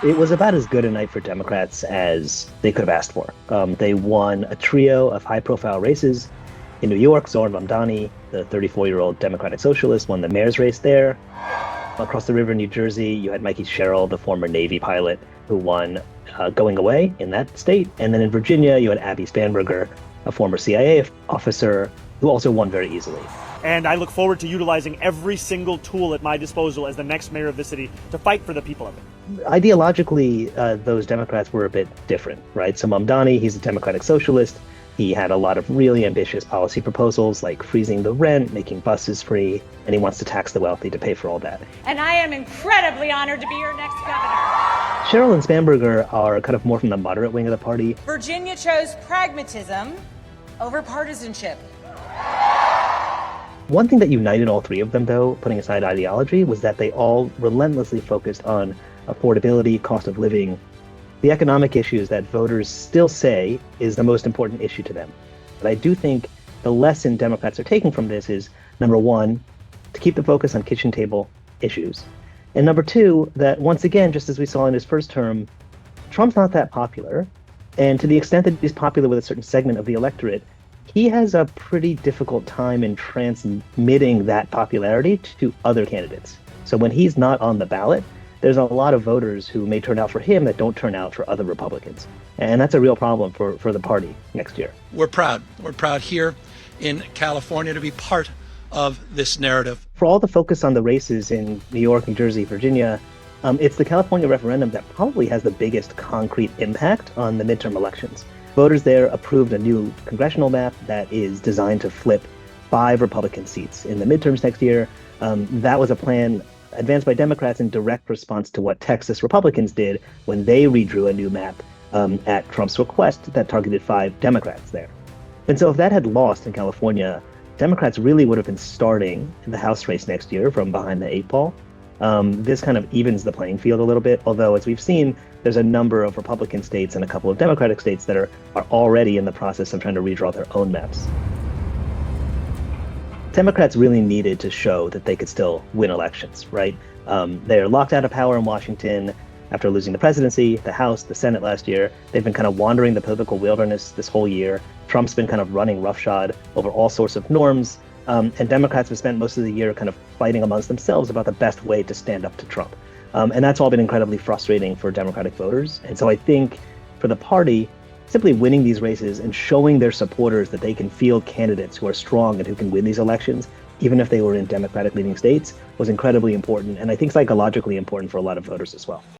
It was about as good a night for Democrats as they could have asked for. They won a trio of high-profile races in New York. Zohran Mamdani, the 34-year-old Democratic Socialist, won the mayor's race there. Across the river in New Jersey, you had Mikey Sherrill, the former Navy pilot, who won going away in that state. And then in Virginia, you had Abby Spanberger, a former CIA officer, who also won very easily. And I look forward to utilizing every single tool at my disposal as the next mayor of the city to fight for the people of it. Ideologically, those Democrats were a bit different, right? So Mamdani, he's a Democratic Socialist. He had a lot of really ambitious policy proposals like freezing the rent, making buses free, and he wants to tax the wealthy to pay for all that. And I am incredibly honored to be your next governor. Sherrill and Spanberger are kind of more from the moderate wing of the party. Virginia chose pragmatism over partisanship. One thing that united all three of them, though, putting aside ideology, was that they all relentlessly focused on affordability, cost of living, the economic issues that voters still say is the most important issue to them. But I do think the lesson Democrats are taking from this is, number one, to keep the focus on kitchen table issues. And number two, that once again, just as we saw in his first term, Trump's not that popular. And to the extent that he's popular with a certain segment of the electorate, he has a pretty difficult time in transmitting that popularity to other candidates. So when he's not on the ballot, there's a lot of voters who may turn out for him that don't turn out for other Republicans. And that's a real problem for the party next year. We're proud. We're proud here in California to be part of this narrative. For all the focus on the races in New York, New Jersey, Virginia, it's the California referendum that probably has the biggest concrete impact on the midterm elections. Voters there approved a new congressional map that is designed to flip 5 Republican seats in the midterms next year. That was a plan advanced by Democrats in direct response to what Texas Republicans did when they redrew a new map at Trump's request that targeted 5 Democrats there. And so if that had lost in California, Democrats really would have been starting in the House race next year from behind the 8 ball. This kind of evens the playing field a little bit, although as we've seen, there's a number of Republican states and a couple of Democratic states that are already in the process of trying to redraw their own maps. Democrats really needed to show that they could still win elections, right? They're locked out of power in Washington after losing the presidency, the House, the Senate last year. They've been kind of wandering the political wilderness this whole year. Trump's been kind of running roughshod over all sorts of norms. And Democrats have spent most of the year kind of fighting amongst themselves about the best way to stand up to Trump. And that's all been incredibly frustrating for Democratic voters. And so I think for the party, simply winning these races and showing their supporters that they can field candidates who are strong and who can win these elections, even if they were in Democratic leading states, was incredibly important. And I think psychologically important for a lot of voters as well.